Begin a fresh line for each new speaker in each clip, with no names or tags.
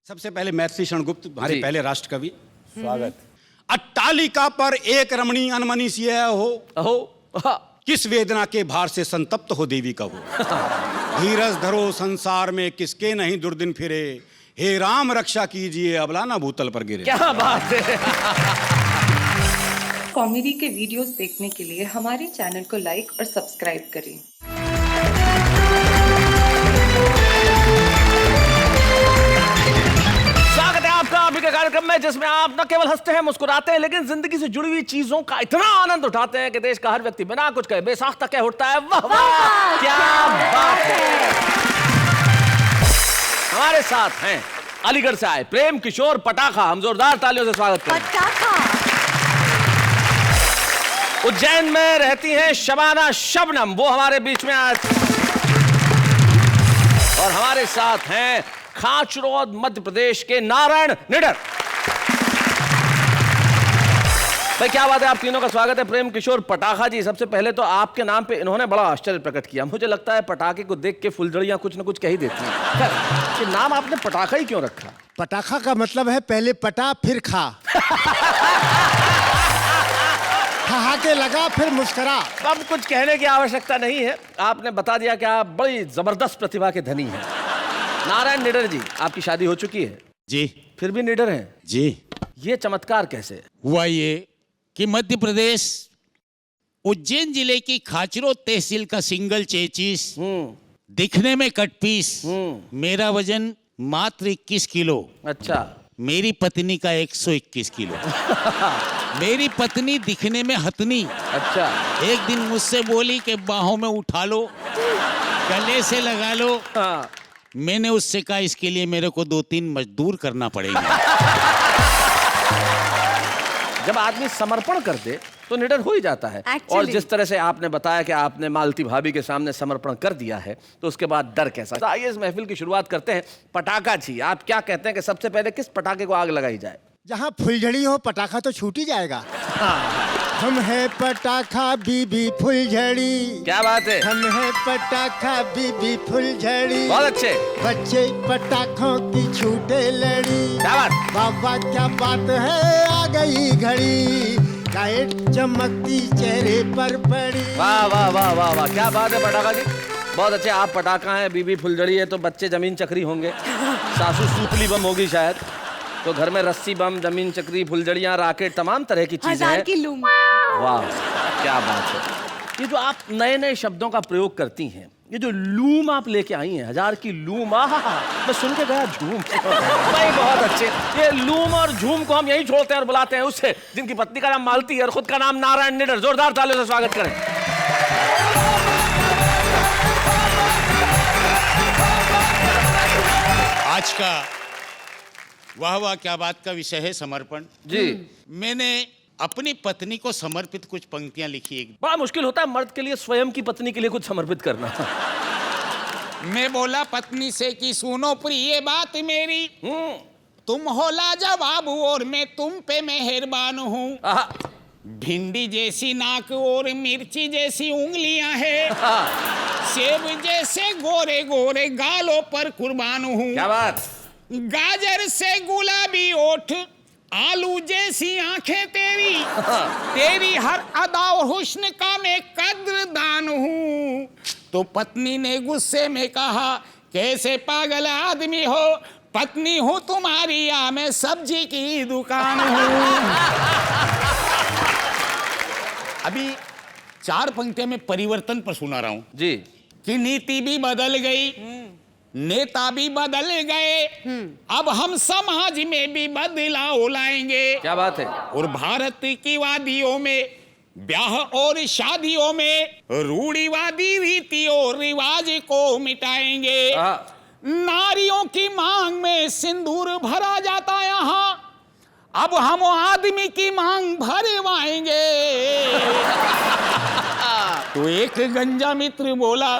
सबसे पहले महर्षि क्षणगुप्त हमारे
जी।
पहले राष्ट्र कवि।
स्वागत।
अट्टालिका पर एक रमणी अनमनी सी हो,
अहो
किस वेदना के भार से संतप्त हो देवी का वो। धीरज धरो संसार में किसके नहीं दुर्दिन फिरे, हे राम रक्षा कीजिए अबला ना भूतल पर गिरे।
क्या बात है।
कॉमेडी के वीडियोस देखने के लिए हमारे चैनल को लाइक और सब्सक्राइब करें।
स्वागत है आपका अभी के कार्यक्रम में, जिसमें आप न केवल हंसते हैं मुस्कुराते हैं, लेकिन जिंदगी से जुड़ी हुई चीजों का इतना आनंद उठाते हैं कि देश का हर व्यक्ति बिना कुछ कहे बेसाख्ता कह उठता है वाह वाह क्या बात है। हमारे साथ हैं अलीगढ़ से आए प्रेम किशोर पटाखा, हम जोरदार तालियों से स्वागत करते हैं। उज्जैन में रहती हैं शबाना शबनम, वो हमारे बीच में आज। और हमारे साथ हैं खाचरोद मध्य प्रदेश के नारायण निडर। भाई क्या बात है, आप तीनों का स्वागत है। प्रेम किशोर पटाखा जी, सबसे पहले तो आपके नाम पे इन्होंने बड़ा आश्चर्य प्रकट किया। मुझे लगता है पटाखे को देख के फुलझड़ियां कुछ न कुछ कह ही देती हैं। कि नाम आपने पटाखा ही क्यों रखा?
पटाखा का मतलब है पहले पटा फिर खा। ठहाके लगा फिर मुस्करा।
अब कुछ कहने की आवश्यकता नहीं है, आपने बता दिया कि आप बड़ी जबरदस्त प्रतिभा के धनी हैं। नारायण निडर जी, आपकी शादी हो चुकी है
जी
फिर भी निडर हैं
जी।
ये चमत्कार कैसे?
हुआ ये कि मध्य प्रदेश उज्जैन जिले की खाचरो तहसील का सिंगल चेचिस, दिखने में कटपीस, मेरा वजन मात्र 21 किलो,
अच्छा।
मेरी पत्नी का 121 किलो। मेरी पत्नी दिखने में हथनी,
अच्छा।
एक दिन मुझसे बोली कि बाहों में उठा लो, गले से लगा लो।
हाँ।
मैंने उससे कहा इसके लिए मेरे को 2-3 मजदूर करना पड़ेगा।
जब आदमी समर्पण कर दे तो निडर हो ही जाता है। और जिस तरह से आपने बताया कि आपने मालती भाभी के सामने समर्पण कर दिया है, तो उसके बाद डर कैसा? तो आइए इस महफिल की शुरुआत करते हैं। पटाखा जी, आप क्या कहते हैं कि सबसे पहले किस पटाखे को आग लगाई जाए?
जहाँ फुलझड़ी हो पटाखा तो छूट ही जाएगा। हम है पटाखा बीबी फुलझड़ी।
क्या बात है।
हम है पटाखा बीबी फुलझड़ी।
बहुत अच्छे।
बच्चे पटाखों की छूटे लड़ी।
क्या बात।
बाबा क्या बात है, आ गई घड़ी, लाइट चमकती चेहरे पर पड़ी।
वाह वाह वाह वाह वाह, क्या बात है पटाखा जी, बहुत अच्छे। आप पटाखा हैं, बीबी फुलझड़ी है, तो बच्चे जमीन चक्री होंगे, सासू सूपली बम होगी शायद, तो घर में रस्सी बम, जमीन चक्री, फुलझड़ियाँ, राकेट, तमाम तरह की चीजें हैं।
की लूम।
वाह क्या बात है। ये जो आप नए नए शब्दों का प्रयोग करती हैं, ये जो लूम आप लेके आई हैं, 1000 की लूम, मैं सुन के गया झूम। भाई बहुत अच्छे। ये लूम और झूम को हम यही छोड़ते हैं और बुलाते हैं उससे जिनकी पत्नी का नाम मालती है और खुद का नाम नारायण निडर। जोरदार तालियों से स्वागत करें।
आज का वाह वाह क्या बात का विषय है समर्पण
जी।
मैंने अपनी पत्नी को समर्पित कुछ पंक्तियां लिखी। एक
बड़ा मुश्किल होता है मर्द के लिए स्वयं की पत्नी के लिए कुछ समर्पित करना।
मैं बोला पत्नी से कि सुनो प्रिय बात मेरी, तुम हो लाजवाब और मैं तुम पे मेहरबान हूँ। भिंडी जैसी नाक और मिर्ची जैसी उंगलियां हैं, सेब जैसे गोरे गोरे गालों पर कुर्बान हूँ।
क्या बात।
गाजर से गुलाबी ओठ, आलू जैसी आंखें तेरी, तेरी हर अदा और हुस्न का मैं कद्रदान हूँ। तो पत्नी ने गुस्से में कहा, कैसे पागल आदमी हो, पत्नी हूँ तुम्हारी या मैं सब्जी की दुकान हूँ। अभी 4 पंक्तियां में परिवर्तन पर सुना रहा हूँ
जी।
कि नीति भी बदल गई, नेता भी बदल गए, अब हम समाज में भी बदलाव लाएंगे।
क्या बात है।
और भारत की वादियों में, ब्याह और शादियों में रूढ़िवादी रीति और रिवाज को मिटाएंगे। नारियों की मांग में सिंदूर भरा जाता यहाँ, अब हम आदमी की मांग भरवाएंगे। तो एक गंजा मित्र बोला,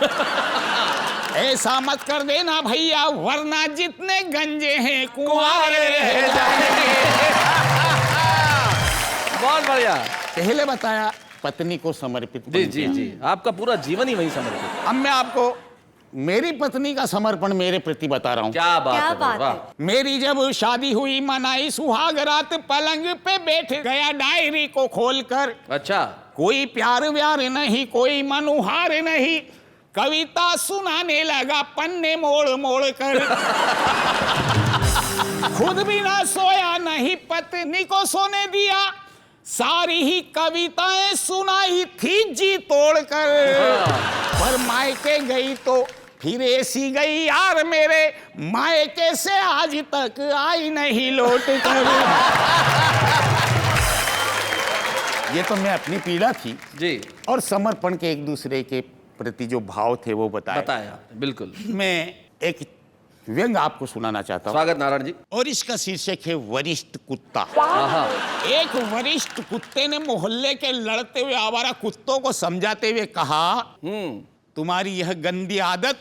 ऐसा मत कर देना भैया, वरना जितने गंजे हैं कुंवारे रह जाएंगे।
बहुत बढ़िया।
पहले बताया पत्नी को समर्पित।
जी जी जी, आपका पूरा जीवन ही वही समर्पित।
अब मैं आपको मेरी पत्नी का समर्पण मेरे प्रति बता रहा हूँ।
क्या बात
क्या
है भाई,
बात
वाह।
है।
मेरी जब शादी हुई मनाई सुहाग रात, पलंग पे बैठ गया डायरी को खोलकर।
अच्छा,
कोई प्यार व्यार नहीं, कोई मनुहार नहीं, कविता सुनाने लगा पन्ने मोड़ मोड़ कर। खुद भी ना सोया, नहीं पत्नी को सोने दिया, सारी ही कविताएं सुनाई थी जी तोड़कर। पर मायके गई तो फिर ऐसी गई यार मेरे, मायके से आज तक आई नहीं लौट कर। ये तो मैं अपनी पीड़ा थी
जी,
और समर्पण के एक दूसरे के प्रति जो भाव थे वो बताए।
बताया बिल्कुल।
मैं एक व्यंग आपको सुनाना चाहता हूँ
स्वागत नारायण जी।
और इसका शीर्षक है वरिष्ठ कुत्ता।
आहा,
एक वरिष्ठ कुत्ते ने मोहल्ले के लड़ते हुए आवारा कुत्तों को समझाते हुए कहा, तुम्हारी यह गंदी आदत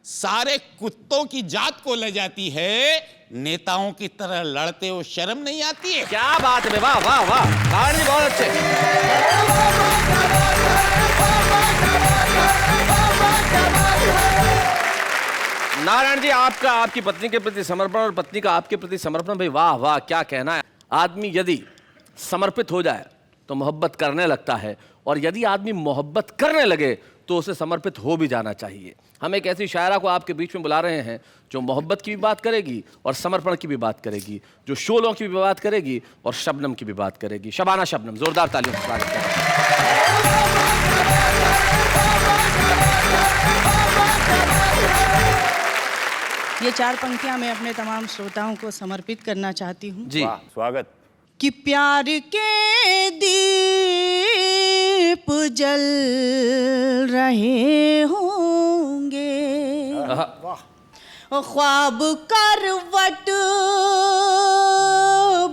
सारे कुत्तों की जात को ले जाती है, नेताओं की तरह लड़ते हो शर्म नहीं आती है?
क्या बात है, वाह वाह वाह, नारायण जी बहुत अच्छे। नारायण जी, आपका आपकी पत्नी के प्रति समर्पण और पत्नी का आपके प्रति समर्पण, भाई वाह वाह, क्या कहना है। आदमी यदि समर्पित हो जाए तो मोहब्बत करने लगता है, और यदि आदमी मोहब्बत करने लगे तो उसे समर्पित हो भी जाना चाहिए। हम एक ऐसी शायरा को आपके बीच में बुला रहे हैं जो मोहब्बत की भी बात करेगी और समर्पण की भी बात करेगी, जो शोलों की भी बात करेगी और शबनम की भी बात करेगी। शबाना शबनम, जोरदार तालियों से स्वागत करें।
ये 4 पंक्तियां मैं अपने तमाम श्रोताओं को समर्पित करना चाहती हूँ
जी,
स्वागत।
कि प्यार के दीप जल रहे होंगे, ख्वाब करवट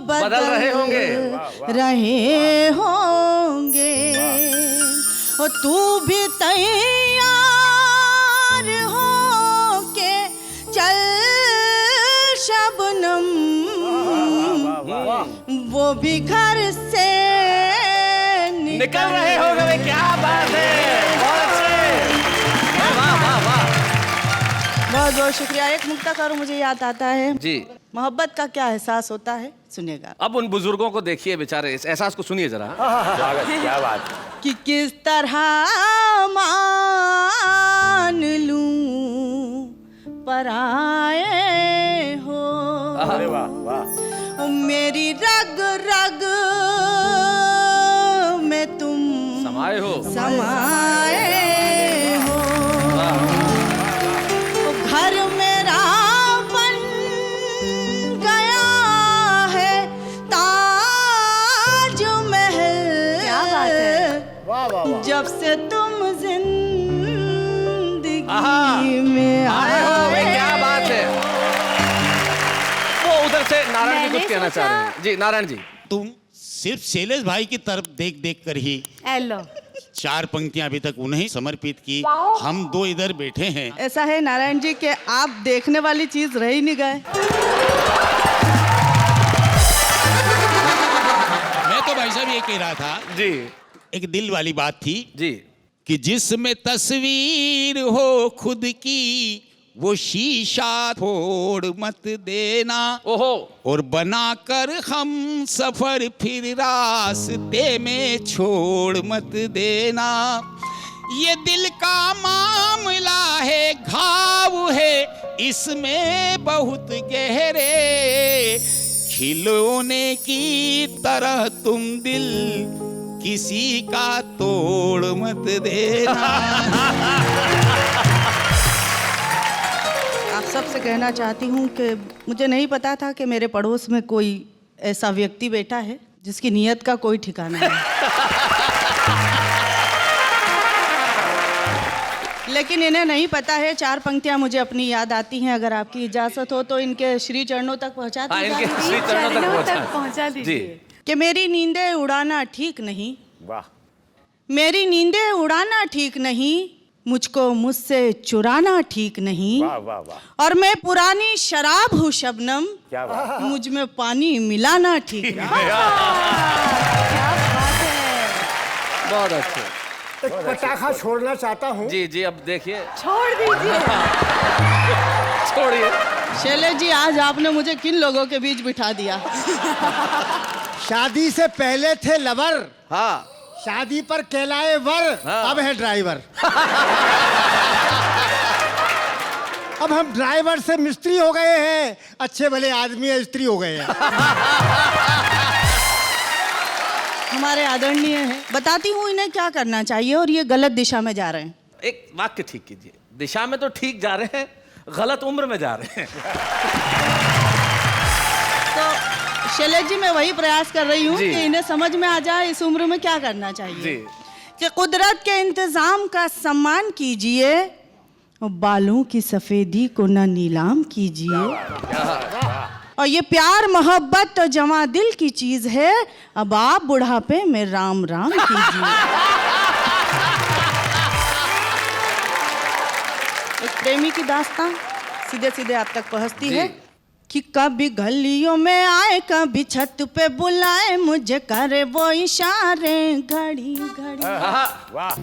बदल रहे होंगे।
रहे होंगे, और तू भी तैयार हो के चल शबनम, वो भी घर से
निकल रहे होंगे। भाई क्या बात है, बहुत अच्छे, वाह वाह वाह।
बहुत बहुत शुक्रिया। एक मुक्ता करो मुझे याद आता है
जी,
मोहब्बत का क्या एहसास होता है, सुनिएगा।
अब उन बुजुर्गों को देखिए बेचारे, इस एहसास को सुनिए जरा।
स्वागत, क्या बात है।
कि किस तरह मान लूं पराए हो,
अरे वाह वाह।
मेरी रग रग में तुम
समाये हो।
समाए हो, घर मेरा बन गया है ताज महल।
क्या बात है।
जब से तुम जिंदगी
आहा,
में
आए हो, भाई
आए।
क्या बात है। वो उधर से नारायण जी
मैंने
कुछ कहना चाह रहे हैं। जी नारायण जी।
तुम सिर्फ शैलेश भाई की तरफ देख देख कर ही
हेलो।
4 पंक्तियां अभी तक उन्हें समर्पित की, हम 2 इधर बैठे हैं।
ऐसा है नारायण जी कि आप देखने वाली चीज रह ही नहीं गए।
मैं तो भाई साहब ये कह रहा था,
जी
एक दिल वाली बात थी
जी,
कि जिसमें तस्वीर हो खुद की, वो शीशा फोड़ मत देना,
ओहो,
और बनाकर हम सफर फिर रास्ते में छोड़ मत देना। ये दिल का मामला है, घाव है इसमें बहुत गहरे, खिलौने की तरह तुम दिल किसी का तोड़ मत देना।
आप सबसे कहना चाहती हूँ कि मुझे नहीं पता था कि मेरे पड़ोस में कोई ऐसा व्यक्ति बैठा है जिसकी नीयत का कोई ठिकाना नहीं। लेकिन इन्हें नहीं पता है, 4 पंक्तियां मुझे अपनी याद आती हैं। अगर आपकी इजाजत हो तो इनके श्री चरणों तक पहुंचा
हाँ,
दी
इनके
जाए।
श्री चरणों तक
पहुंचा
जी।
दीजिए।
कि मेरी नींदें उड़ाना ठीक नहीं,
वाह,
मेरी नींदें उड़ाना ठीक नहीं, मुझको मुझसे चुराना ठीक नहीं,
वाह वाह वाह,
और मैं पुरानी शराब हूँ शबनम,
क्या बात।
मुझ में पानी मिलाना ठीक नहीं।
क्या बात है।
बहुत अच्छे।
एक पटाखा छोड़ना चाहता हूँ।
जी जी, अब देखिए,
छोड़ दीजिए।
छोड़िए।
शैलेश जी, आज आपने मुझे किन लोगों के बीच बिठा दिया?
शादी से पहले थे लवर,
हाँ
शादी पर कहलाए वर,
हाँ।
अब है ड्राइवर। अब हम ड्राइवर से मिस्त्री हो गए हैं, अच्छे भले आदमी स्त्री हो गए हैं।
हमारे आदरणीय हैं, बताती हूँ इन्हें क्या करना चाहिए और ये गलत दिशा में जा रहे हैं।
एक वाक्य ठीक कीजिए। दिशा में तो ठीक जा रहे हैं, गलत उम्र में जा रहे हैं।
तो शैलेश जी, मैं वही प्रयास कर रही हूँ
जी।
कि इन्हें समझ में आ जाए इस उम्र में क्या करना चाहिए।
जी।
कि कुदरत के इंतजाम का सम्मान कीजिए और बालों की सफेदी को न नीलाम कीजिए। और ये प्यार मोहब्बत तो जवां दिल की चीज है, अब आप बुढ़ापे में राम राम कीजिए। एक प्रेमी की दास्तां सीधे सीधे आप तक पहुंचती है कि कभी गलियों में आए, कभी छत पे बुलाए, मुझे करे वो इशारे घड़ी घड़ी।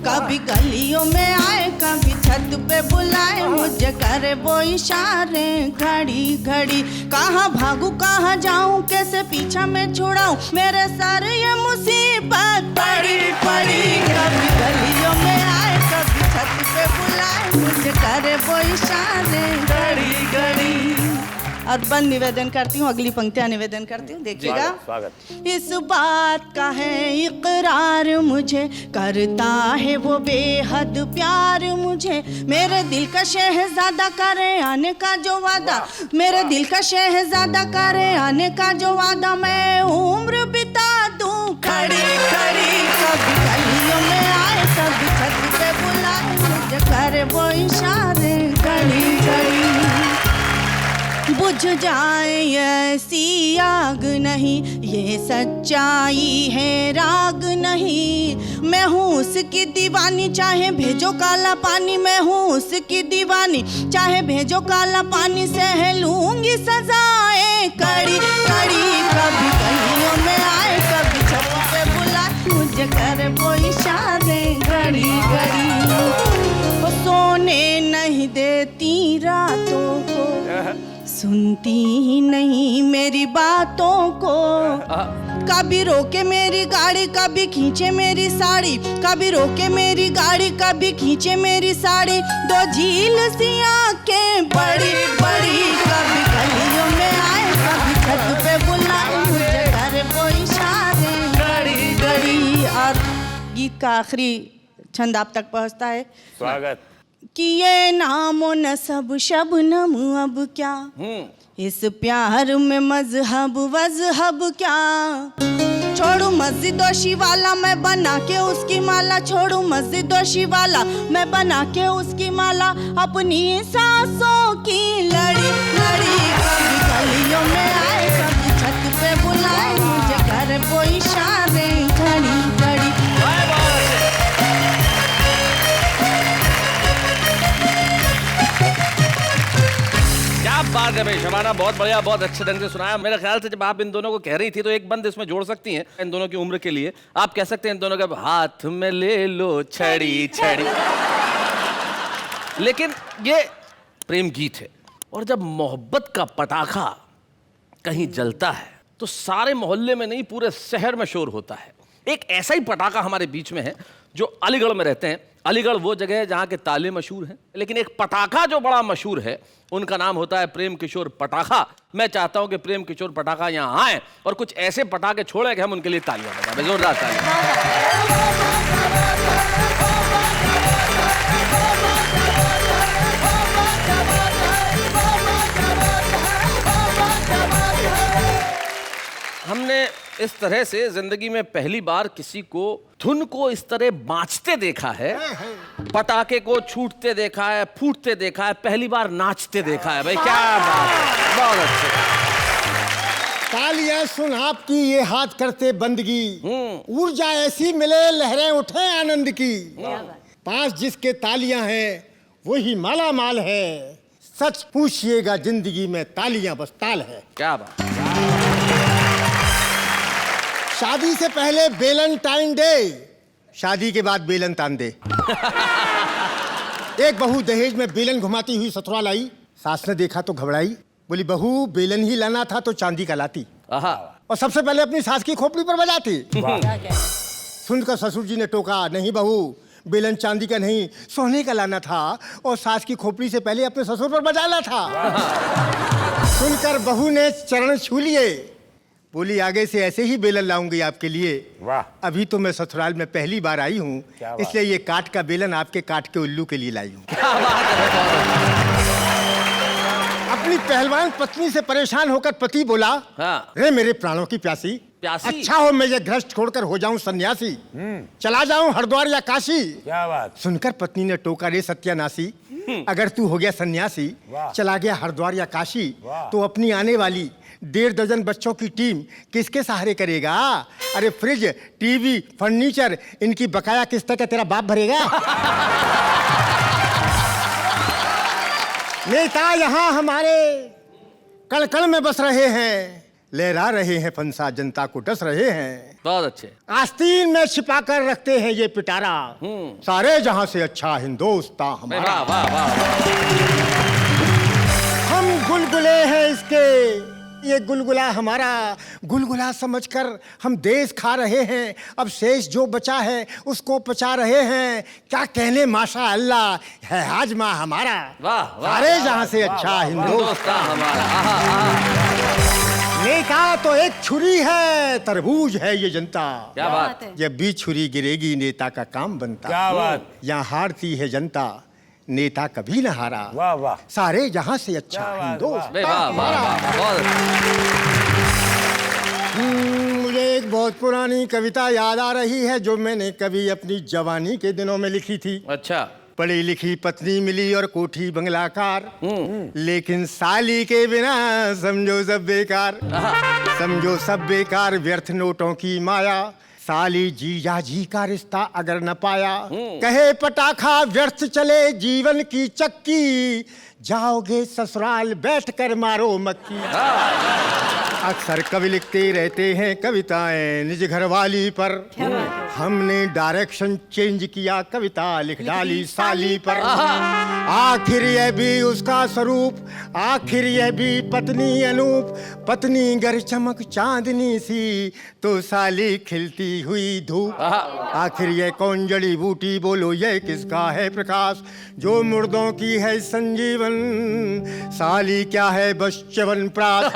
कभी गलियों में आए, कभी छत पे बुलाए, मुझे करे वो इशारे घड़ी घड़ी। कहाँ भागू कहाँ जाऊँ, कैसे पीछा मैं छुड़ाऊँ, मेरे सर ये मुसीबत पड़ी पड़ी। कभी गलियों में आए, कभी छत पे बुलाए, मुझे करे वो इशारे घड़ी घड़ी। और बंद निवेदन करती हूँ, अगली पंक्तियाँ निवेदन करती हूँ, देखिएगा। स्वागत। इस बात का है इकरार मुझे, करता है वो बेहद प्यार मुझे, मेरे दिल का शहजादा करे आने का जो वादा, मेरे दिल का शहजादा करे आने का जो वादा, मैं उम्र बिता दूं खड़ी खड़ी। कभी गलियों में आए, कभी छत पे बुलाए, मुझे करे वो इशारे घड़ी घड़ी। बुझ जाए ऐसी आग नहीं, ये सच्चाई है राग नहीं, मैं हूँ उसकी दीवानी, चाहे भेजो काला पानी, मैं हूँ उसकी दीवानी, चाहे भेजो काला पानी, सह लूंगी सजाएं कड़ी कड़ी। कभी गलियों में आए, कभी छत पे बुलाए, मुझे करे वो इशारे घड़ी घड़ी। वो सोने नहीं देती रातों को, सुनती ही नहीं मेरी बातों को, कभी रोके मेरी गाड़ी, कभी खींचे मेरी साड़ी, कभी रोके मेरी गाड़ी, कभी खींचे मेरी साड़ी, दो झील सी आंखें बड़ी बड़ी। कभी गलियों में आए, कभी छत पे बुलाए, मुझे करे वो इशारे घड़ी घड़ी। और गीत का आखिरी छंद आप तक पहुंचता है।
स्वागत।
कि ये नामो नसब शबनम अब क्या, इस प्यार में मजहब वजहब क्या, छोड़ू मस्जिद और शिवाला, मैं बना के उसकी माला, छोड़ू मस्जिद और शिवाला, मैं बना के उसकी माला, अपनी सांसों की लड़ी लड़ी। कभी गलियों में आए, कभी छत पे बुलाए, मुझे करे वो इशारे घड़ी घड़ी।
बात है भाई शबाना, बहुत बढ़िया, बहुत अच्छे ढंग से सुनाया। मेरे ख्याल से जब आप इन दोनों को कह रही थी तो एक बंद इसमें जोड़ सकती हैं इन दोनों की उम्र के लिए। आप कह सकते हैं इन दोनों का हाथ में ले लो छड़ी छड़ी। लेकिन ये प्रेम गीत है, और जब मोहब्बत का पटाखा कहीं जलता है तो सारे मोहल्ले में नहीं, पूरे शहर में शोर होता है। एक ऐसा ही पटाखा हमारे बीच में है जो अलीगढ़ में रहते हैं। अलीगढ़ वो जगह है जहाँ के ताले मशहूर हैं, लेकिन एक पटाखा जो बड़ा मशहूर है, उनका नाम होता है प्रेम किशोर पटाखा। मैं चाहता हूँ कि प्रेम किशोर पटाखा यहाँ आए और कुछ ऐसे पटाखे छोड़े कि हम उनके लिए तालियां बजाएं। जोरदार तालियां। हमने इस तरह से जिंदगी में पहली बार किसी को धुन को इस तरह बाँचते देखा है, पटाखे को छूटते देखा है, फूटते देखा है, पहली बार नाचते देखा है। भाई क्या बात है, बहुत अच्छे।
तालियां सुन आपकी ये हाथ करते बंदगी, ऊर्जा ऐसी मिले लहरें उठे आनंद की, पास जिसके तालियां हैं वही माला माल है, सच पूछिएगा जिंदगी में तालियां बस ताल है।
क्या बात।
शादी से पहले वैलेंटाइन डे, शादी के बाद बेलन तान दे। एक बहू दहेज में बेलन घुमाती हुई ससुराल आई। सास ने देखा तो घबराई, बोली बहू बेलन ही लाना था तो चांदी का लाती, और सबसे पहले अपनी सास की खोपड़ी पर बजाती। सुनकर ससुर जी ने टोका, नहीं बहू बेलन चांदी का नहीं सोने का लाना था, और सास की खोपड़ी से पहले अपने ससुर पर बजाना था। सुनकर बहू ने चरण छू लिए, बोली आगे से ऐसे ही बेलन लाऊंगी आपके लिए।
वाह।
अभी तो मैं ससुराल में पहली बार आई हूँ, इसलिए ये काठ का बेलन आपके काठ के उल्लू के लिए लाई हूँ। अपनी पहलवान पत्नी से परेशान होकर पति बोला,
हाँ।
रे मेरे प्राणों की प्यासी, अच्छा हो मैं ये गृहस्थ छोड़कर हो जाऊं सन्यासी, चला जाऊं हरिद्वार या काशी।
क्या बात।
सुनकर पत्नी ने टोका, रे सत्यानाशी, अगर तू हो गया सन्यासी, चला गया हरिद्वार या काशी, तो अपनी आने वाली 1.5 दर्जन बच्चों की टीम किसके सहारे करेगा? अरे फ्रिज, टीवी, फर्नीचर, इनकी बकाया किस्त का तेरा बाप भरेगा? नेता यहाँ हमारे कण कण में बस रहे हैं, लहरा रहे हैं फंसा, जनता को डस रहे हैं।
बहुत अच्छे।
आस्तीन में छिपा कर रखते हैं ये पिटारा, सारे जहां से अच्छा हिंदुस्तान हमारा।
वाह वाह वाह।
हम गुलगुले हैं इसके, ये गुलगुला हमारा, गुलगुला समझकर हम देश खा रहे हैं, अब शेष जो बचा है उसको पचा रहे हैं। क्या कहने माशा अल्लाह है हाजमा हमारा,
वाह वाह।
सारे जहां से अच्छा हिंदुस्तान
हमारा।
नेता तो एक छुरी है, तरबूज है ये जनता।
क्या बात है।
जब भी छुरी गिरेगी नेता का काम बनता।
क्या बात।
यहाँ हारती है जनता, नेता कभी न हारा,
वाह वाह।
सारे जहां से अच्छा हिंदुस्तान
वाह वाह
हमारा।
वाह, बहुत
मुझे एक बहुत पुरानी कविता याद आ रही है जो मैंने कभी अपनी जवानी के दिनों में लिखी थी।
अच्छा।
पढ़ी लिखी पत्नी मिली और कोठी बंगलाकार, लेकिन साली के बिना समझो सब बेकार, समझो सब बेकार, व्यर्थ नोटों की माया, साली जीजा जी का रिश्ता अगर न पाया, कहे पटाखा व्यर्थ चले जीवन की चक्की, जाओगे ससुराल बैठकर मारो मक्की। अक्सर कवि लिखते रहते हैं कविताएं निज घरवाली पर, हमने डायरेक्शन चेंज किया, कविता लिख डाली साली पर। आखिर यह भी उसका स्वरूप, आखिर यह भी पत्नी अनूप, पत्नी गर चमक चांदनी सी तो साली खिलती हुई धूप। आखिर यह कौन जड़ी बूटी बोलो यह किसका है प्रकाश, जो मुर्दों की है संजीवन, साली क्या है बस च्यवनप्राश।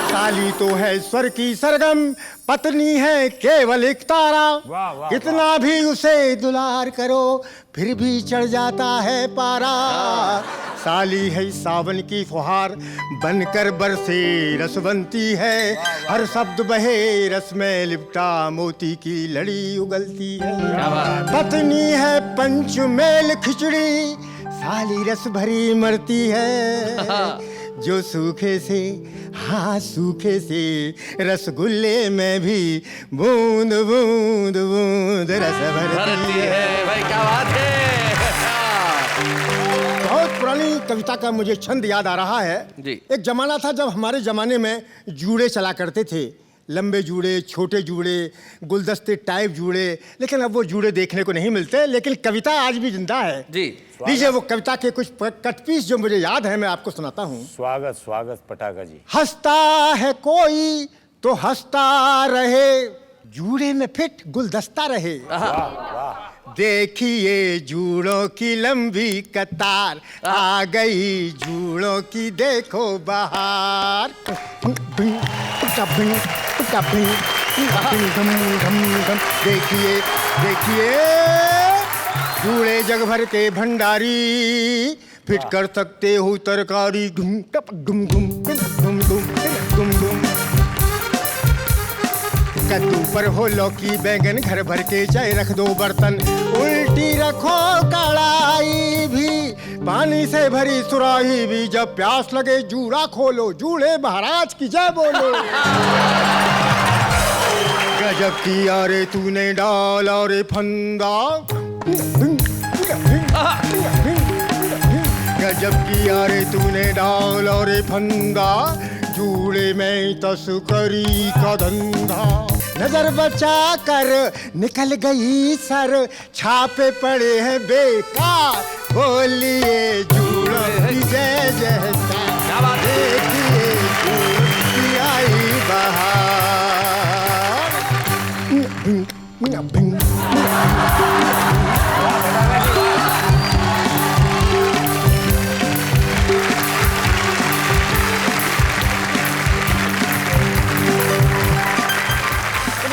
साली तो है स्वर की सरगम, पत्नी है केवल एक तारा,
वाह, वाह,
कितना भी उसे दुलार करो फिर भी चढ़ जाता है पारा। साली है सावन की फुहार, बनकर बरसे रस बनती है, हर शब्द बहे रस में लिपटा मोती की लड़ी उगलती है। पत्नी है पंचमेल खिचड़ी, साली रस भरी मरती है, जो सूखे से हाँ सूखे से रसगुल्ले में भी बूंद बूंद बूंद रस भरती है।
भाई क्या बात है।
बहुत पुरानी कविता का मुझे छंद याद आ रहा है
जी।
एक जमाना था जब हमारे जमाने में जूड़े चला करते थे, लंबे जूड़े, छोटे जूड़े, गुलदस्ते टाइप जूड़े, लेकिन अब वो जूड़े देखने को नहीं मिलते, लेकिन कविता आज भी जिंदा है
जी।
लीजिए वो कविता के कुछ कट पीस जो मुझे याद है मैं आपको सुनाता हूँ।
स्वागत स्वागत पटाखा जी।
हंसता है कोई तो हंसता रहे, जूड़े में फिट गुलदस्ता रहे, देखिए जूड़ों की लंबी कतार, आ गई जूड़ों की देखो बहार। देखिए देखिए जूड़े जग भर के भंडारी, फिट कर सकते हो तरकारी, घुम टप घुम घुम घुम घुम घुम। कद्दू पर हो लौकी बैंगन घर भर के चाय रख दो बर्तन, उल्टी रखो कढ़ाई भी, पानी से भरी सुराही भी, जब प्यास लगे जूड़ा खोलो, जूड़े महाराज की जय बोलो। गजब किया रे तूने डाला रे फंदा, गजब किया रे तूने डाला रे फंदा, जूड़े में तस्करी का धंधा। नजर बचा कर निकल गई सर, छापे पड़े हैं बेकार, बोलिए जूड़ों की जय जयकार, देखिए जूड़ की आई बहार।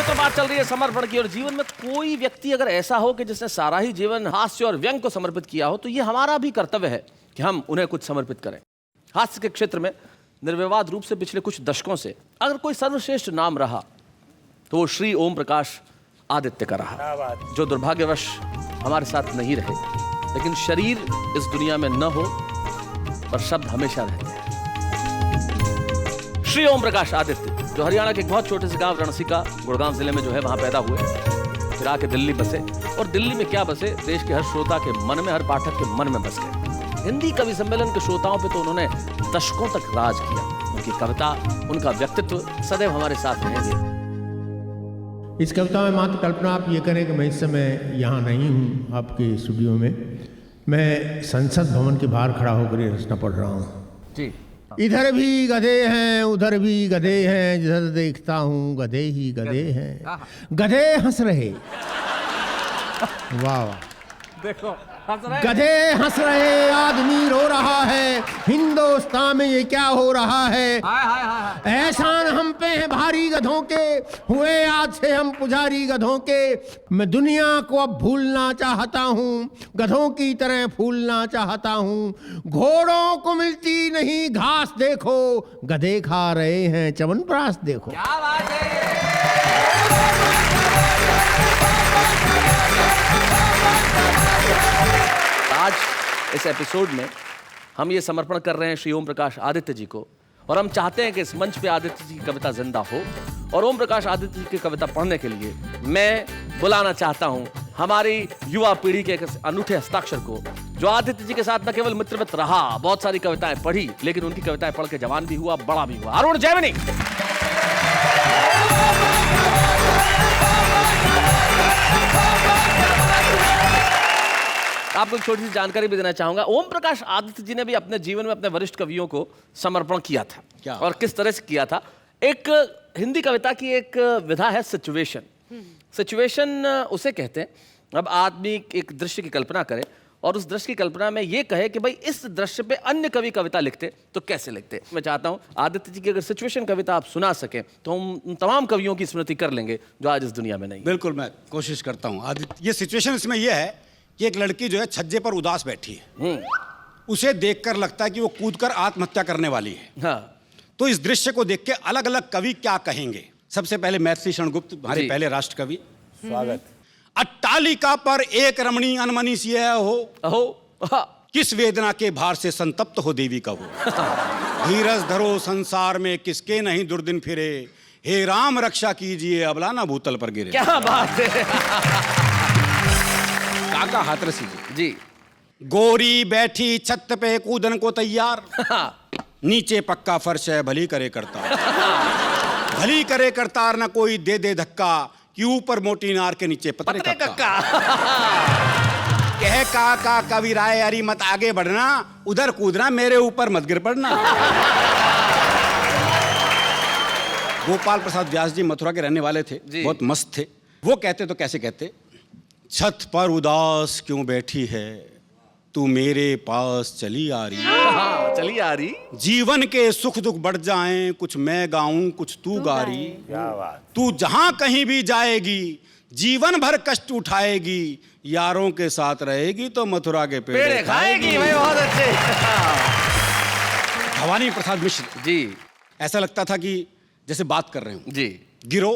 बात चल रही है समर्पण की, और जीवन में कोई व्यक्ति अगर ऐसा हो कि जिसने सारा ही जीवन हास्य और व्यंग को समर्पित किया हो, तो ये हमारा भी कर्तव्य है कि हम उन्हें कुछ समर्पित करें। हास्य के क्षेत्र में निर्विवाद रूप से पिछले कुछ दशकों से अगर कोई सर्वश्रेष्ठ नाम रहा तो वो श्री ओम प्रकाश आदित्य का रहा, जो दुर्भाग्यवश हमारे साथ नहीं रहे, लेकिन शरीर इस दुनिया में न हो पर शब्द हमेशा रहते हैं। श्री ओम प्रकाश आदित्य जो हरियाणा के एक बहुत छोटे से गांव रणसिका, गुड़गांव जिले में जो है, वहां पैदा हुए, फिर आके दिल्ली बसे, और दिल्ली में क्या बसे, देश के हर श्रोता के मन में, हर पाठक के मन में बस गए। हिंदी कवि सम्मेलन के श्रोताओं पे तो उन्होंने दशकों तक राज किया। उनकी कविता, उनका व्यक्तित्व सदैव हमारे साथ रहेंगे।
इस कविता में मात्र कल्पना आप ये करें कि मैं इस समय यहाँ नहीं हूँ आपके स्टूडियो में, मैं संसद भवन के बाहर खड़ा होकर ये रचना पढ़ रहा हूँ।
जी,
इधर भी गधे हैं, उधर भी गधे हैं, जिधर देखता हूँ गधे ही गधे हैं, गधे हंस रहे। वाह वाह,
देखो
गधे हंस रहे, आदमी रो रहा है, हिंदुस्तान में ये क्या हो रहा है। एहसान हम पे है भारी गधों के, हुए आज से हम पुजारी गधों के। मैं दुनिया को अब भूलना चाहता हूँ, गधों की तरह फूलना चाहता हूँ। घोड़ों को मिलती नहीं घास देखो, गधे खा रहे हैं च्यवनप्राश देखो।
क्या बात है। आज इस एपिसोड में हम ये समर्पण कर रहे हैं श्री ओम प्रकाश आदित्य जी को, और हम चाहते हैं कि इस मंच पे आदित्य जी की कविता जिंदा हो, और ओम प्रकाश आदित्य जी की कविता पढ़ने के लिए मैं बुलाना चाहता हूं हमारी युवा पीढ़ी के एक अनूठे हस्ताक्षर को, जो आदित्य जी के साथ न केवल मित्रवत रहा, बहुत सारी कविताएं पढ़ी, लेकिन उनकी कविताएं पढ़ के जवान भी हुआ, बड़ा भी हुआ। अरुण जैमिनी। आपको एक छोटी सी जानकारी भी देना चाहूंगा, ओम प्रकाश आदित्य जी ने भी अपने जीवन में अपने वरिष्ठ कवियों को समर्पण किया था।
क्या?
और किस तरह से किया था? एक हिंदी कविता की एक विधा है सिचुएशन। सिचुएशन उसे कहते हैं, अब आदमी एक दृश्य की कल्पना करे और उस दृश्य की कल्पना में ये कहे कि भाई इस दृश्य पे अन्य कवि कविता लिखते तो कैसे लिखते। मैं चाहता हूं आदित्य जी की अगर सिचुएशन कविता आप सुना सकें तो हम उन तमाम कवियों की स्मृति कर लेंगे जो आज इस दुनिया में नहीं।
बिल्कुल, मैं कोशिश करता हूँ। आदित्य, ये सिचुएशन इसमें यह है कि एक लड़की जो है छज्जे पर उदास बैठी है, उसे देखकर लगता है कि वो कूदकर आत्महत्या करने वाली है।
हाँ,
तो इस दृश्य को देख के अलग अलग कवि क्या कहेंगे। सबसे पहले मैथिली शरण गुप्त, हमारे
जी।
पहले राष्ट्र कवि।
स्वागत।
अट्टालिका पर एक रमणी अनमनी सी है हो,
अहो,
किस वेदना के भार से संतप्त हो देवी का वो। धीरज धरो संसार में किसके नहीं दुर्दिन फिरे, हे राम रक्षा कीजिए अबला ना भूतल पर गिरे।
क्या बात है।
काका हाथरसी
जी।
गोरी बैठी छत पे कूदन को तैयार, नीचे पक्का फर्श है भली करे करतार। भली करे करतार ना कोई दे दे धक्का, कि ऊपर मोटी नार के नीचे पतरे कक्का। कह का कवि राय अरी मत आगे बढ़ना, उधर कूदना मेरे ऊपर मत गिर पड़ना। गोपाल प्रसाद व्यास जी मथुरा के रहने वाले थे, बहुत मस्त थे। वो कहते तो कैसे कहते, छत पर उदास क्यों बैठी है, तू मेरे पास चली आ रही।
हाँ, चली आ रही।
जीवन के सुख दुख बढ़ जाएं, कुछ मैं गाऊं कुछ तू गा रही।
क्या बात।
तू जहां कहीं भी जाएगी, जीवन भर कष्ट उठाएगी, यारों के साथ रहेगी तो मथुरा के पेड़े
खाएगी। भाई बहुत अच्छे।
भवानी प्रसाद मिश्र
जी।
ऐसा लगता था कि जैसे बात कर रहे हो।
जी।
गिरो,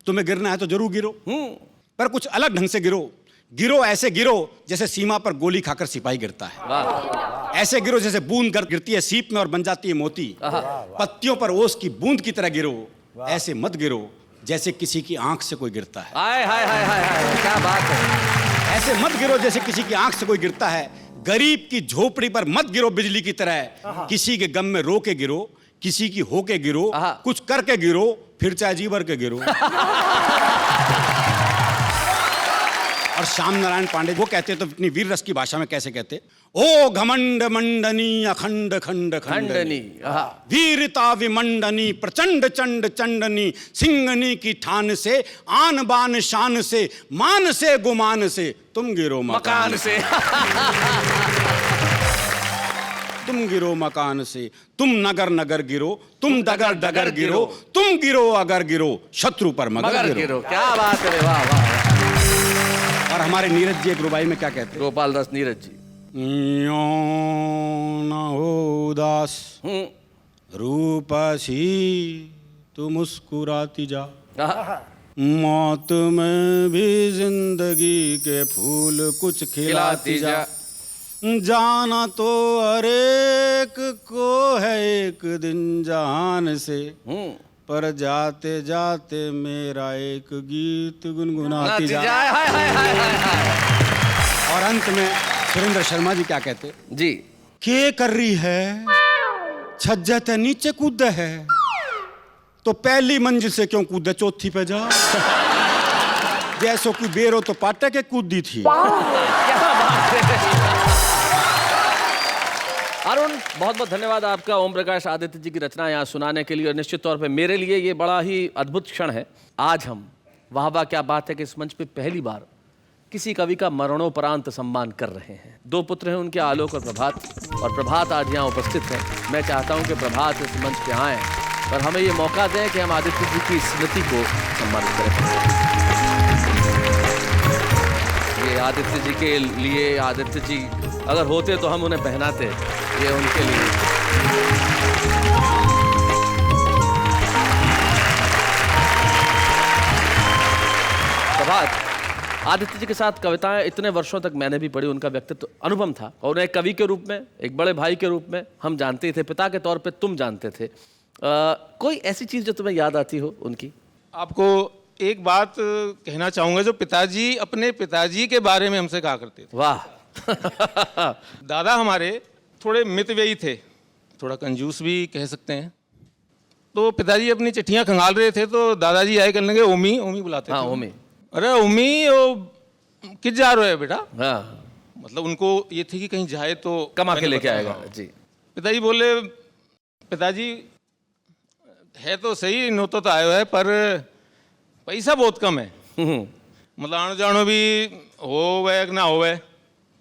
तुम्हें गिरना है तो जरूर गिरो, पर कुछ अलग ढंग से गिरो। गिरो ऐसे गिरो जैसे सीमा पर गोली खाकर सिपाही गिरता है।
वाह।
ऐसे गिरो जैसे बूंद गिरती है सीप में और बन जाती है मोती। पत्तियों पर ओस की बूंद की तरह गिरो, ऐसे मत गिरो जैसे किसी की आंख से कोई गिरता है।
हाय हाय हाय हाय हाय, क्या बात है।
ऐसे मत गिरो जैसे किसी की आंख से कोई गिरता है। गरीब की झोपड़ी पर मत गिरो बिजली की तरह, किसी के गम में रो के गिरो, किसी की होके गिरो,
आहा।
कुछ करके गिरो, फिर चाहे जी भर के गिरो। और श्याम नारायण पांडे वो कहते तो अपनी वीर रस की भाषा में कैसे कहते, ओ घमंड मंडनी अखंड खंड खंडनी,
खंडनी, आहा।
वीरता विमंडनी प्रचंड चंड चंडनी, सिंगनी की ठान से आन बान शान से, मान से गुमान से तुम गिरो
मकान से।
तुम गिरो मकान से, तुम नगर नगर गिरो, तुम डगर डगर गिरो, तुम गिरो अगर गिरो, शत्रु पर मगर गिरो।
गिरो। क्या बात है, वाह वाह।
और हमारे नीरज जी एक रुबाई में क्या कहते हैं,
गोपाल दास नीरज जी।
यो न हो उदास रूपसी तू मुस्कुराती जा,
आहा।
मौत में भी जिंदगी के फूल कुछ खिलाती जा, जाना तो हर एक को है एक दिन जहान से, पर जाते जाते मेरा एक गीत गुनगुनाती जा।
हाय हाय हाय हाय हाय।
और अंत में सुरेंद्र शर्मा जी क्या कहते
जी,
के कर रही है छज्जे ते नीचे कूद है, तो पहली मंजिल से क्यों कूदे चौथी पे जा, जैसो कोई बेरो तो पाटे के कूदी थी।
अरुण, बहुत बहुत धन्यवाद आपका ओम प्रकाश आदित्य जी की रचना यहाँ सुनाने के लिए। और निश्चित तौर पे मेरे लिए ये बड़ा ही अद्भुत क्षण है। आज हम वाह वाह क्या बात है कि इस मंच पे पहली बार किसी कवि का मरणोपरांत सम्मान कर रहे हैं। दो पुत्र हैं उनके, आलोक और प्रभात। और प्रभात आज यहाँ उपस्थित है। मैं चाहता हूँ कि प्रभात इस मंच पे आएँ और हमें ये मौका दें कि हम आदित्य जी की स्मृति को सम्मानित करें। ये आदित्य जी के लिए, आदित्य जी अगर होते तो हम उन्हें पहनाते, ये उनके लिए। प्रभात, आदित्य जी के साथ कविताएं इतने वर्षों तक मैंने भी पढ़ी, उनका व्यक्तित्व अनुपम था और उन्हें एक कवि के रूप में, एक बड़े भाई के रूप में हम जानते थे, पिता के तौर पे तुम जानते थे। कोई ऐसी चीज जो तुम्हें याद आती हो उनकी?
आपको एक बात कहना चाहूंगा, जो पिताजी अपने पिताजी के बारे में हमसे कहा करते थे।
वाह।
दादा हमारे थोड़े मितव्ययी थे, थोड़ा कंजूस भी कह सकते हैं। तो पिताजी अपनी चिट्ठियां खंगाल रहे थे तो दादाजी आए करने लगे, ओमी ओमी बुलाते
हाँ,
थे।
ओमी।
अरे ओमी, वो किस जा रहे हो बेटा?
हाँ,
मतलब उनको ये थी कि कहीं जाए तो
कमा के
मैंने
लेके
बताया।
आएगा जी।
पिताजी बोले, पिताजी है तो सही, नोतो तो आयो है, पर पैसा बहुत कम है, मतलब आनो जानो भी होवे कि ना होवे।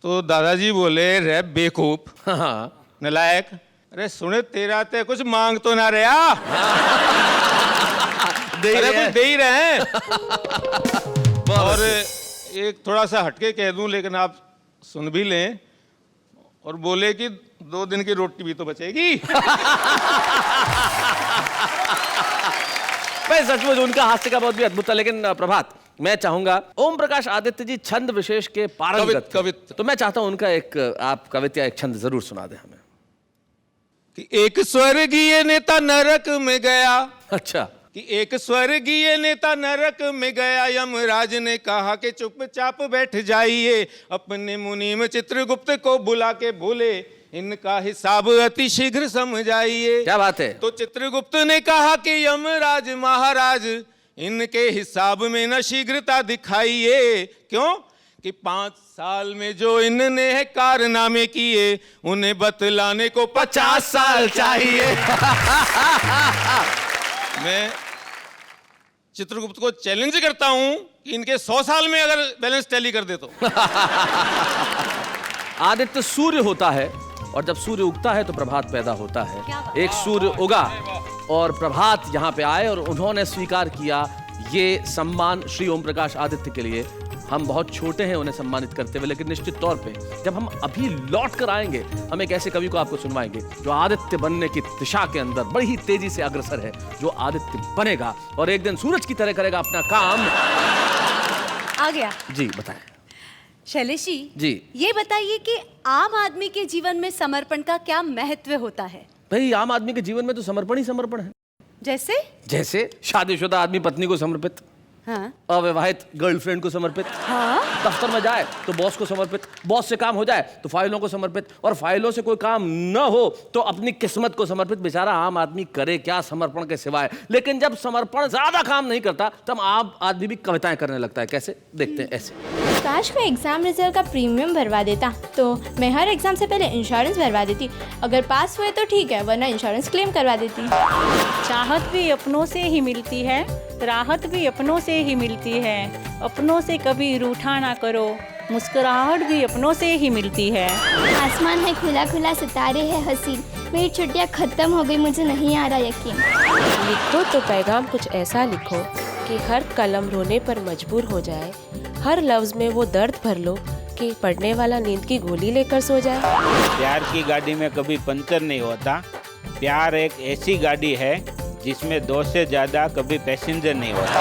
तो दादाजी बोले, रे बेवकूफ,
हाँ,
नलायक, अरे सुने तेरा ते कुछ मांग तो ना रहा, अरे कुछ दे ही रहे हैं। और एक थोड़ा सा हटके कह दूं, लेकिन आप सुन भी लें, और बोले कि 2 दिन की रोटी भी तो बचेगी।
मैं सचमुच उनका हास्य का बहुत भी अद्भुत था। लेकिन प्रभात, मैं चाहूंगा, ओम प्रकाश आदित्य जी छंद विशेष के पारंगत थे। तो मैं चाहता हूं उनका एक आप कविता, एक छंद जरूर सुना दें हमें।
कि एक स्वर्गीय नेता नरक में गया,
अच्छा,
कि एक स्वर्गीय नेता नरक में गया, यमराज ने कहा कि चुपचाप बैठ जाइए, अपने मुनीम चित्रगुप्त को बुला के बोले, इनका हिसाब अति शीघ्र समझाइए।
क्या बात है।
तो चित्रगुप्त ने कहा कि यमराज महाराज, इनके हिसाब में न शीघ्रता दिखाइए। क्यों? कि 5 साल में जो इनने है कारनामे किए, उन्हें बतलाने को 50 साल चाहिए। मैं चित्रगुप्त को चैलेंज करता हूं कि इनके 100 साल में अगर बैलेंस टैली कर दे तो।
आदित्य सूर्य होता है और जब सूर्य उगता है तो प्रभात पैदा होता है। एक सूर्य उगा और प्रभात यहाँ पे आए और उन्होंने स्वीकार किया ये सम्मान श्री ओम प्रकाश आदित्य के लिए। हम बहुत छोटे हैं उन्हें सम्मानित करते हुए, लेकिन निश्चित तौर पे जब हम अभी लौट कर आएंगे, हम एक ऐसे कवि को आपको सुनवाएंगे जो आदित्य बनने की दिशा के अंदर बड़ी ही तेजी से अग्रसर है, जो आदित्य बनेगा और एक दिन सूरज की तरह करेगा अपना काम।
आ गया
जी बताएं।
शैलेश
जी,
ये बताइए कि आम आदमी के जीवन में समर्पण का क्या महत्व होता है?
भाई आम आदमी के जीवन में तो समर्पण ही समर्पण है।
जैसे
जैसे शादीशुदा आदमी पत्नी को समर्पित,
हाँ।
अविवाहित गर्लफ्रेंड को समर्पित,
हाँ।
दफ्तर में जाए तो बॉस को समर्पित, बॉस से काम हो जाए तो फाइलों को समर्पित, और फाइलों से कोई काम न हो तो अपनी किस्मत को समर्पित। बेचारा आम आदमी करे क्या समर्पण के सिवाय। लेकिन जब समर्पण ज्यादा काम नहीं करता तब आम आदमी भी कविताएं करने लगता है। कैसे? देखते हैं ऐसे।
काश मैं एग्जाम रिजल्ट का प्रीमियम भरवा देता तो मैं हर एग्जाम से पहले इंश्योरेंस भरवा देती। अगर पास हुए तो ठीक है, वरना इंश्योरेंस क्लेम करवा देती।
चाहत भी अपनों से ही मिलती है, राहत भी अपनों से ही मिलती है। अपनों से कभी रूठा ना करो, मुस्कुराहट भी अपनों से ही मिलती है।
आसमान है खुला खुला, सितारे है हसीन, मेरी छुट्टियाँ खत्म हो गई, मुझे नहीं आ रहा यकीन।
लिखो तो पैगाम कुछ ऐसा लिखो कि हर कलम रोने पर मजबूर हो जाए, हर लफ्ज में वो दर्द भर लो कि पढ़ने वाला नींद की गोली लेकर सो जाए।
प्यार की गाड़ी में कभी पंचर नहीं होता। प्यार एक ऐसी गाड़ी है जिसमें 2 से ज़्यादा कभी पैसेंजर नहीं होता।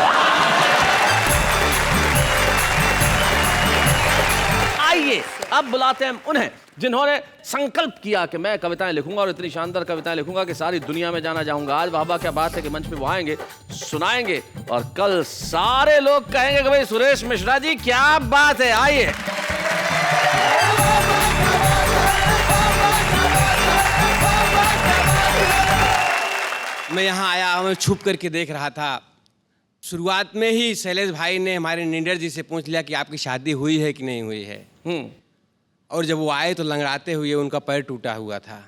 आइए अब बुलाते हैं उन्हें जिन्होंने संकल्प किया कि मैं कविताएं लिखूंगा और इतनी शानदार कविताएं लिखूंगा कि सारी दुनिया में जाना जाऊंगा। आज वाह क्या बात है कि मंच पे वो आएंगे, सुनाएंगे और कल सारे लोग कहेंगे कि भाई सुरेश मिश्रा जी क्या बात है। आइए।
मैं यहाँ आया, मैं छुप करके देख रहा था। शुरुआत में ही शैलेश भाई ने हमारे निडर जी से पूछ लिया कि आपकी शादी हुई है कि नहीं हुई है। और जब वो आए तो लंगड़ाते हुए उनका पैर टूटा हुआ था।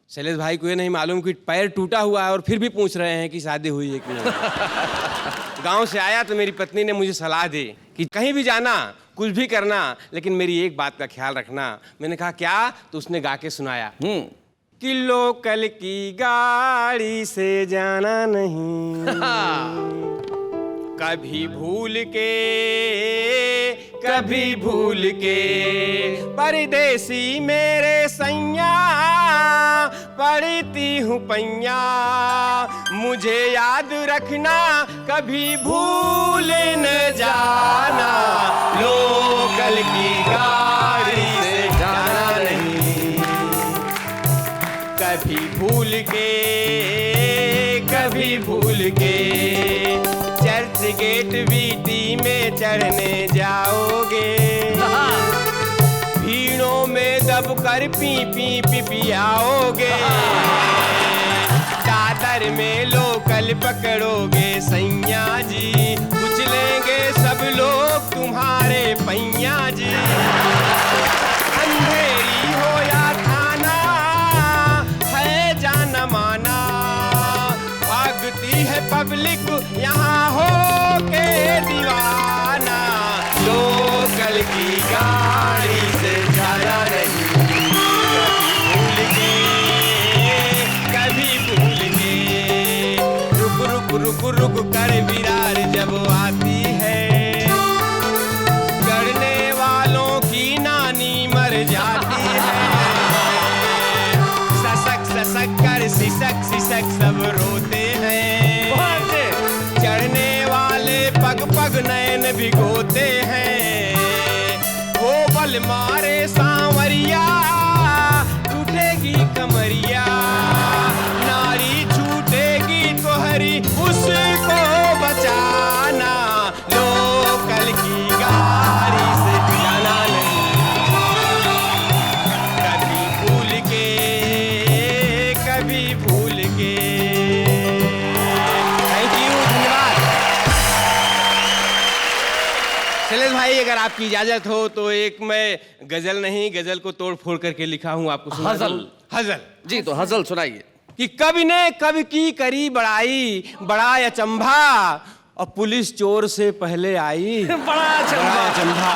शैलेश भाई को ये नहीं मालूम कि पैर टूटा हुआ है और फिर भी पूछ रहे हैं कि शादी हुई है कि नहीं। गांव से आया तो मेरी पत्नी ने मुझे सलाह दी कि कहीं भी जाना, कुछ भी करना, लेकिन मेरी एक बात का ख्याल रखना। मैंने कहा क्या? तो उसने गा के सुनाया कि लोकल की गाड़ी से जाना नहीं, कभी भूल के परदेसी मेरे सैया पढ़ती हूँ पैया, मुझे याद रखना कभी भूल न जाना, लोकल की गाड़ी से जाना नहीं, कभी भूल के चर्च गेट वीटी में चढ़ने जाओगे, भीड़ों में दबकर पी पियाओगे, दादर में लोकल पकड़ोगे सैया जी, उछलेंगे सब लोग तुम्हारे पैया जी। अंधेरी हो या थाना है जाना माना, भागती है पब्लिक यहाँ हो के दीवाना, लोकल की गाड़ी से जाना नहीं, कभी भूल के रुक कर विरार जब आती है, गड़ने वालों की नानी मर जाती है, ससक कर सिसक सब रोते हैं, चढ़ने वाले पग नैन भिगोते हैं, वो बल मारे सांवरिया टूटेगी कमरिया, नारी छूटेगी तो हरी उसको बचाना, लोकल की गाड़ी से जाना नहीं, कभी भूल के। थैंक यू, धन्यवाद। शैलेश भाई अगर आपकी इजाजत हो तो एक मैं गजल नहीं, गजल को तोड़ फोड़ करके लिखा हूँ, आपको सुना दूं? हजल
जी, तो हजल सुनाइए।
कि कवि ने कवि की करी बड़ाई, बड़ा अचंभा, और पुलिस चोर से पहले आई,
बड़ा अचंभा।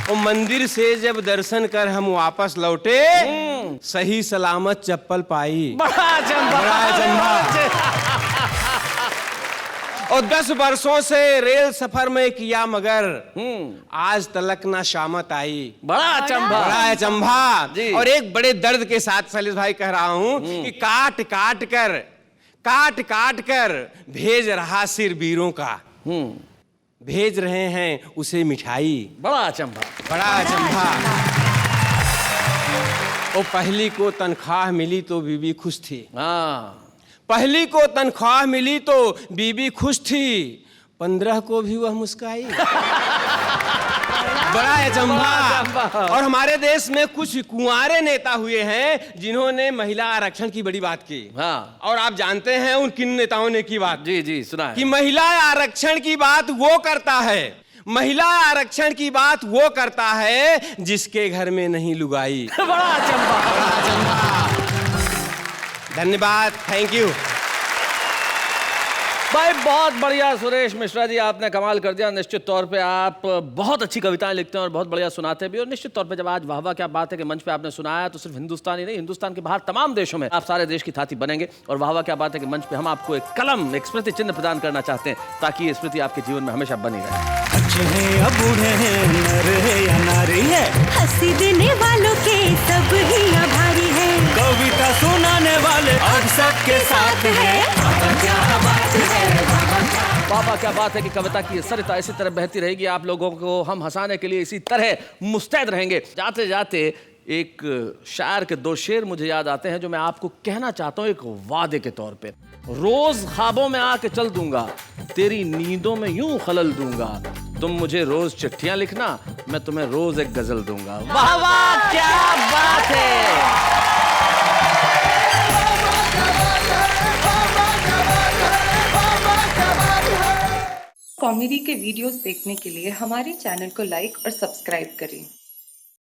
और मंदिर से जब दर्शन कर हम वापस लौटे, सही सलामत चप्पल पाई,
बड़ा अचंभा।
और 10 वर्षों से रेल सफर में किया मगर आज तलक ना शामत आई,
बड़ा
अचंभा। और एक बड़े दर्द के साथ शैलेश भाई कह रहा हूं कि काट काट कर भेज रहा सिर वीरों का, भेज रहे हैं उसे मिठाई,
बड़ा अचंभा।
और पहली को तनख्वाह मिली तो बीबी खुश थी, पहली को तनख्वाह मिली तो बीबी खुश थी, 15 को भी वह मुस्काई। बड़ा अचंभा। और हमारे देश में कुछ कुंवारे नेता हुए हैं जिन्होंने महिला आरक्षण की बड़ी बात की।
हाँ।
और आप जानते हैं उन किन नेताओं ने की बात?
जी जी सुना है।
कि महिला आरक्षण की बात वो करता है, महिला आरक्षण की बात वो करता है जिसके घर में नहीं लुगाई।
बड़ा अचंभा।
धन्यवाद, थैंक यू
भाई, बहुत बढ़िया सुरेश मिश्रा जी, आपने कमाल कर दिया। निश्चित तौर पे आप बहुत अच्छी कविताएं लिखते हैं और बहुत बढ़िया सुनाते भी। और निश्चित तौर पे जब आज वाह वाह क्या बात है कि मंच पे आपने सुनाया, तो सिर्फ हिंदुस्तान ही नहीं, हिंदुस्तान के बाहर तमाम देशों में आप सारे देश की थाती बनेंगे। और वाह वाह क्या बात है कि मंच पे हम आपको एक कलम, एक स्मृति चिन्ह प्रदान करना चाहते हैं, ताकि ये स्मृति आपके जीवन में हमेशा बनी रहे।
अच्छे हैं या बूढ़े हैं, नर है या नारी है, हंसी देने वालों के सब ही आभारी है, कविता सुनाने वाले अब सबके साथ है।
बाबा क्या बात है कि कविता की सरिता इसी तरह बहती रहेगी। आप लोगों को हम हंसाने के लिए इसी तरह मुस्तैद रहेंगे। जाते जाते एक शायर के 2 शेर मुझे याद आते हैं जो मैं आपको कहना चाहता हूं एक वादे के तौर पे। रोज ख्वाबों में आके चल दूंगा, तेरी नींदों में यूं खलल दूंगा, तुम मुझे रोज चिट्ठियां लिखना, मैं तुम्हें रोज एक गजल दूंगा। वाह वाह क्या बात है।
कॉमेडी के वीडियोस देखने के लिए हमारे चैनल को लाइक और सब्सक्राइब करें।